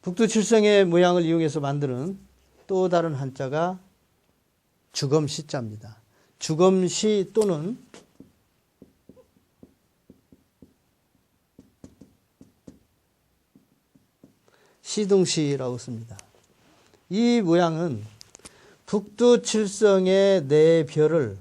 북두칠성의 모양을 이용해서 만드는 또 다른 한자가 주검시자입니다. 주검시 또는 시둥시라고 씁니다. 이 모양은 북두칠성의 네 별을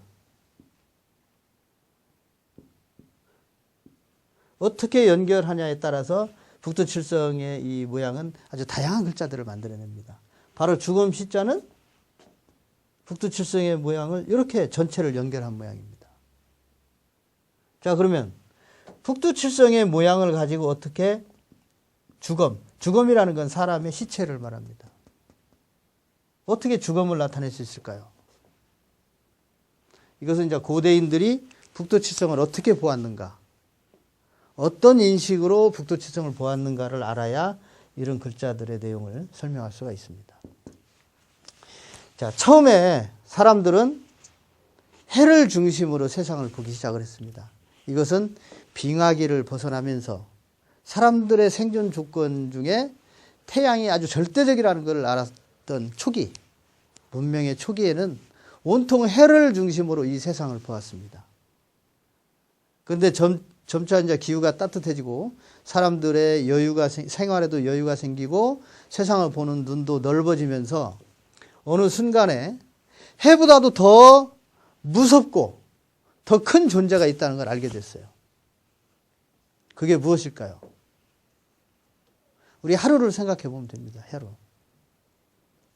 어떻게 연결하냐에 따라서 북두칠성의 이 모양은 아주 다양한 글자들을 만들어냅니다. 바로 주검시자는 북두칠성의 모양을 이렇게 전체를 연결한 모양입니다. 자, 그러면 북두칠성의 모양을 가지고 어떻게 주검이라는 건 사람의 시체를 말합니다. 어떻게 주검을 나타낼 수 있을까요? 이것은 이제 고대인들이 북두칠성을 어떻게 보았는가, 어떤 인식으로 북두칠성을 보았는가를 알아야 이런 글자들의 내용을 설명할 수가 있습니다. 자, 처음에 사람들은 해를 중심으로 세상을 보기 시작을 했습니다. 이것은 빙하기를 벗어나면서 사람들의 생존 조건 중에 태양이 아주 절대적이라는 것을 알았던 초기, 문명의 초기에는 온통 해를 중심으로 이 세상을 보았습니다. 그런데 점차 이제 기후가 따뜻해지고 사람들의 생활에도 여유가 생기고 세상을 보는 눈도 넓어지면서 어느 순간에 해보다도 더 무섭고 더 큰 존재가 있다는 걸 알게 됐어요. 그게 무엇일까요? 우리 하루를 생각해 보면 됩니다. 하루.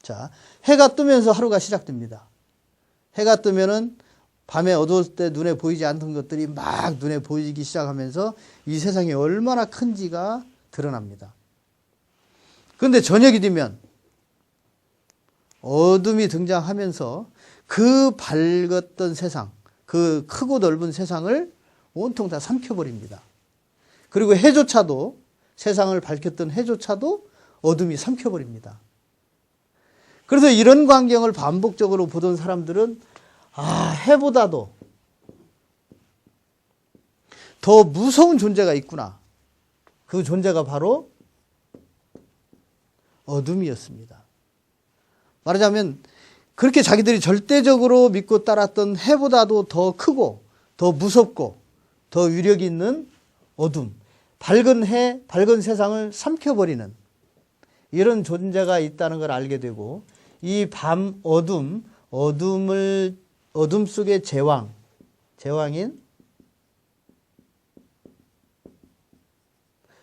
자, 해가 뜨면서 하루가 시작됩니다. 해가 뜨면은 밤에 어두울 때 눈에 보이지 않던 것들이 막 눈에 보이기 시작하면서 이 세상이 얼마나 큰지가 드러납니다. 그런데 저녁이 되면 어둠이 등장하면서 그 밝았던 세상, 그 크고 넓은 세상을 온통 다 삼켜버립니다. 그리고 해조차도, 세상을 밝혔던 해조차도 어둠이 삼켜버립니다. 그래서 이런 광경을 반복적으로 보던 사람들은 해보다도 더 무서운 존재가 있구나. 그 존재가 바로 어둠이었습니다. 말하자면 그렇게 자기들이 절대적으로 믿고 따랐던 해보다도 더 크고 더 무섭고 더 위력이 있는 어둠, 밝은 해, 밝은 세상을 삼켜버리는 이런 존재가 있다는 걸 알게 되고 이 밤 어둠 속의 제왕인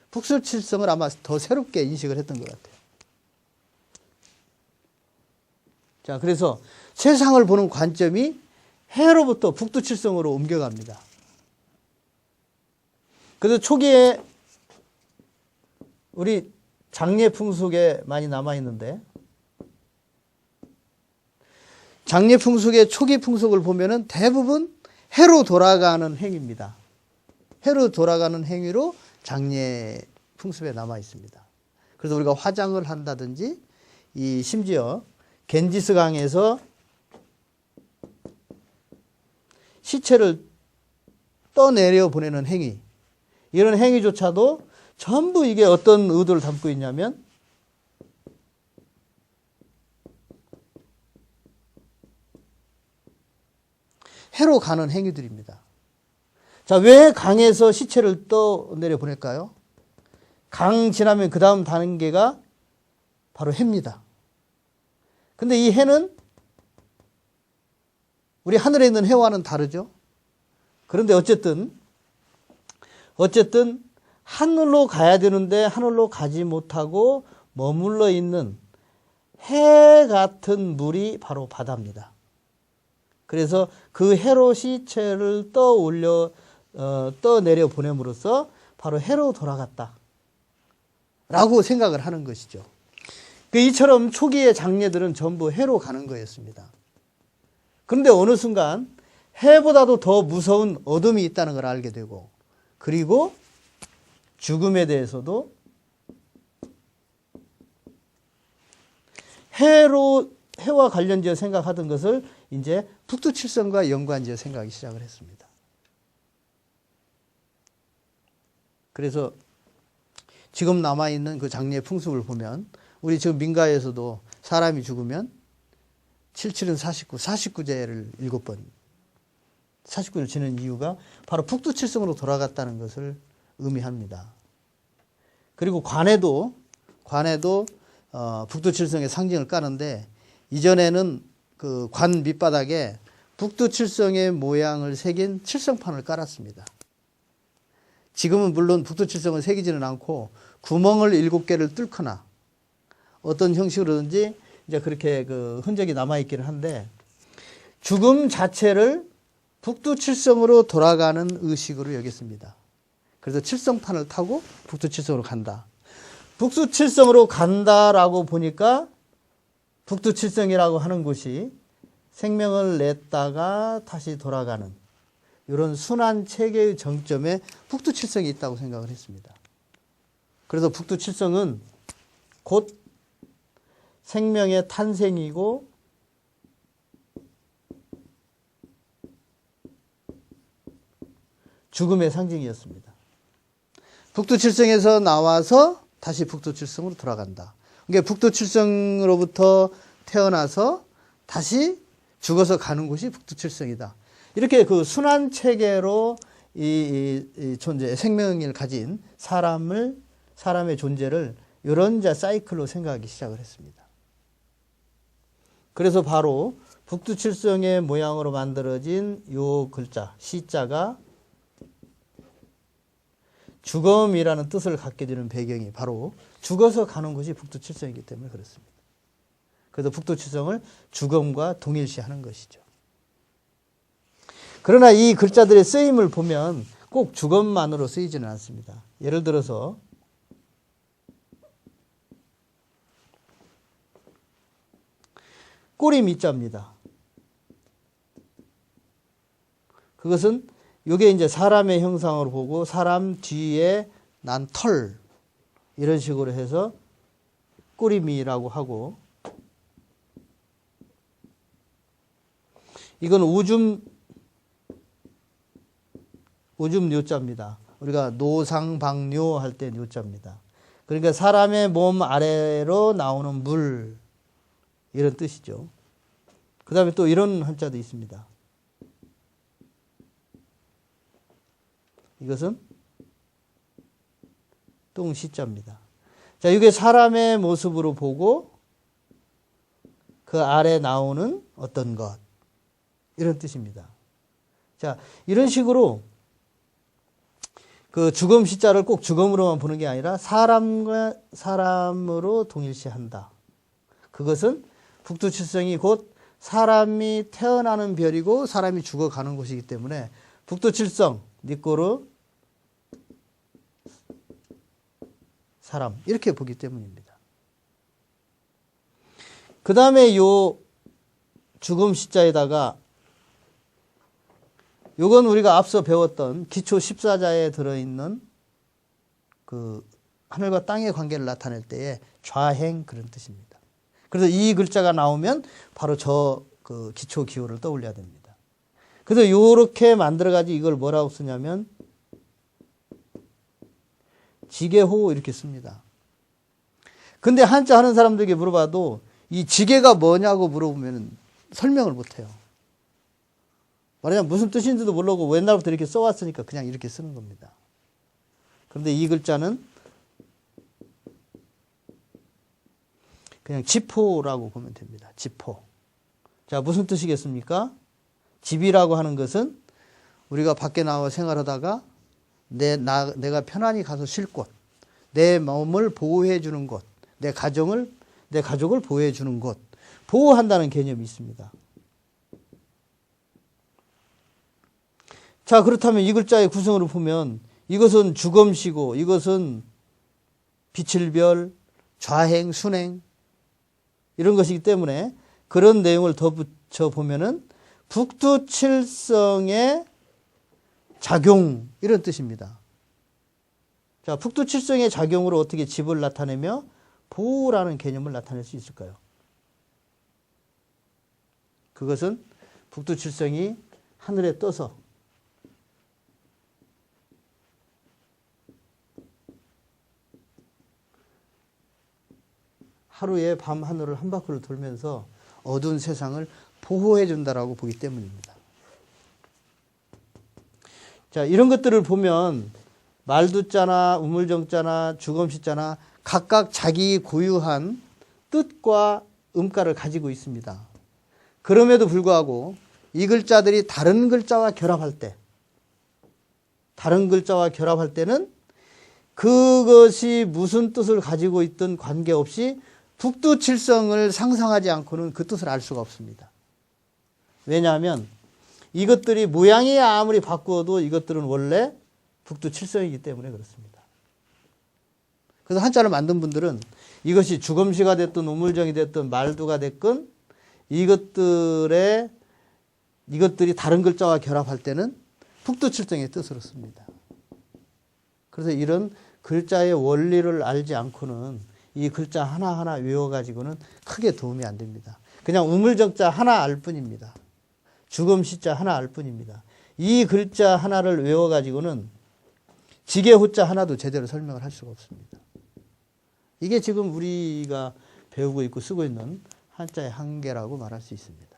북두칠성을 아마 더 새롭게 인식을 했던 것 같아요. 자, 그래서 세상을 보는 관점이 해로부터 북두칠성으로 옮겨갑니다. 그래서 초기에 우리 장례 풍속에 많이 남아있는데 장례 풍속의 초기 풍속을 보면은 대부분 해로 돌아가는 행위입니다. 해로 돌아가는 행위로 장례 풍습에 남아 있습니다. 그래서 우리가 화장을 한다든지 심지어 겐지스강에서 시체를 떠내려 보내는 행위, 이런 행위조차도 전부 이게 어떤 의도를 담고 있냐면 해로 가는 행위들입니다. 자, 왜 강에서 시체를 떠내려 보낼까요? 강 지나면 그 다음 단계가 바로 해입니다. 근데 이 해는 우리 하늘에 있는 해와는 다르죠. 그런데 어쨌든 하늘로 가야 되는데 하늘로 가지 못하고 머물러 있는 해 같은 물이 바로 바다입니다. 그래서 그 해로 시체를 떠내려 보냄으로써 바로 해로 돌아갔다 라고 생각을 하는 것이죠. 이처럼 초기의 장례들은 전부 해로 가는 거였습니다. 그런데 어느 순간 해보다도 더 무서운 어둠이 있다는 걸 알게 되고, 그리고 죽음에 대해서도 해와 관련지어 생각하던 것을 이제 북두칠성과 연관지어 생각하기 시작을 했습니다. 그래서 지금 남아있는 그 장례 풍습을 보면 우리 지금 민가에서도 사람이 죽으면 77은 49, 49제를 7번 49를 지는 이유가 바로 북두칠성으로 돌아갔다는 것을 의미합니다. 그리고 관에도 북두칠성의 상징을 까는데 이전에는 그 관 밑바닥에 북두칠성의 모양을 새긴 칠성판을 깔았습니다. 지금은 물론 북두칠성을 새기지는 않고 구멍을 7개를 뚫거나 어떤 형식으로든지 이제 그렇게 그 흔적이 남아있기는 한데 죽음 자체를 북두칠성으로 돌아가는 의식으로 여겼습니다. 그래서 칠성판을 타고 북두칠성으로 간다. 북두칠성으로 간다라고 보니까 북두칠성이라고 하는 곳이 생명을 냈다가 다시 돌아가는 이런 순환 체계의 정점에 북두칠성이 있다고 생각을 했습니다. 그래서 북두칠성은 곧 생명의 탄생이고 죽음의 상징이었습니다. 북두칠성에서 나와서 다시 북두칠성으로 돌아간다. 그러니까 북두칠성으로부터 태어나서 다시 죽어서 가는 곳이 북두칠성이다. 이렇게 그 순환 체계로 이 존재, 생명을 가진 사람의 존재를 이런 이제 사이클로 생각하기 시작을 했습니다. 그래서 바로 북두칠성의 모양으로 만들어진 요 글자, 시자가 죽음이라는 뜻을 갖게 되는 배경이 바로 죽어서 가는 곳이 북두칠성이기 때문에 그렇습니다. 그래서 북두칠성을 죽음과 동일시하는 것이죠. 그러나 이 글자들의 쓰임을 보면 꼭 죽음만으로 쓰이지는 않습니다. 예를 들어서 꼬리 밑자입니다. 그것은 이게 이제 사람의 형상으로 보고 사람 뒤에 난 털 이런 식으로 해서 꼬리미라고 하고 이건 오줌 뇨자입니다. 우리가 노상방뇨 할 때 뇨자입니다. 그러니까 사람의 몸 아래로 나오는 물 이런 뜻이죠. 그 다음에 또 이런 한자도 있습니다. 이것은 똥시자입니다. 자, 이게 사람의 모습으로 보고 그 아래 나오는 어떤 것 이런 뜻입니다. 자, 이런 식으로 그 죽음 시자를 꼭 죽음으로만 보는 게 아니라 사람과 사람으로 동일시한다. 그것은 북두칠성이 곧 사람이 태어나는 별이고 사람이 죽어가는 곳이기 때문에 북두칠성, 니꼬르, 사람 이렇게 보기 때문입니다. 그 다음에 요 죽음 시자에다가 요건 우리가 앞서 배웠던 기초 14자에 들어있는 그 하늘과 땅의 관계를 나타낼 때의 좌행 그런 뜻입니다. 그래서 이 글자가 나오면 바로 저 그 기초 기호를 떠올려야 됩니다. 그래서 요렇게 만들어가지고 이걸 뭐라고 쓰냐면 지계호 이렇게 씁니다. 근데 한자 하는 사람들에게 물어봐도 이 지계가 뭐냐고 물어보면 설명을 못해요. 말하자면 무슨 뜻인지도 모르고 옛날부터 이렇게 써왔으니까 그냥 이렇게 쓰는 겁니다. 그런데 이 글자는 그냥 지포라고 보면 됩니다. 지포. 자, 무슨 뜻이겠습니까? 집이라고 하는 것은 우리가 밖에 나와 생활하다가 내가 편안히 가서 쉴 곳, 내 몸을 보호해 주는 곳, 내 가족을 보호해 주는 곳, 보호한다는 개념이 있습니다. 자, 그렇다면 이 글자의 구성으로 보면 이것은 죽음시고 이것은 빛을 별, 좌행, 순행 이런 것이기 때문에 그런 내용을 더 붙여보면은 북두칠성의 작용 이런 뜻입니다. 자, 북두칠성의 작용으로 어떻게 집을 나타내며 보호라는 개념을 나타낼 수 있을까요? 그것은 북두칠성이 하늘에 떠서 하루에 밤 하늘을 한 바퀴를 돌면서 어두운 세상을 보호해 준다라고 보기 때문입니다. 자, 이런 것들을 보면 말두자나 우물정자나 주검시자나 각각 자기 고유한 뜻과 음가를 가지고 있습니다. 그럼에도 불구하고 이 글자들이 다른 글자와 결합할 때는 그것이 무슨 뜻을 가지고 있든 관계없이 북두칠성을 상상하지 않고는 그 뜻을 알 수가 없습니다. 왜냐하면 이것들이 모양이 아무리 바꾸어도 이것들은 원래 북두칠성이기 때문에 그렇습니다. 그래서 한자를 만든 분들은 이것이 주검시가 됐든 우물정이 됐든 말두가 됐건 이것들이 다른 글자와 결합할 때는 북두칠성의 뜻으로 씁니다. 그래서 이런 글자의 원리를 알지 않고는 이 글자 하나하나 외워가지고는 크게 도움이 안 됩니다. 그냥 우물정자 하나 알 뿐입니다. 주검시자 하나 알 뿐입니다. 이 글자 하나를 외워가지고는 지게호자 하나도 제대로 설명을 할 수가 없습니다. 이게 지금 우리가 배우고 있고 쓰고 있는 한자의 한계라고 말할 수 있습니다.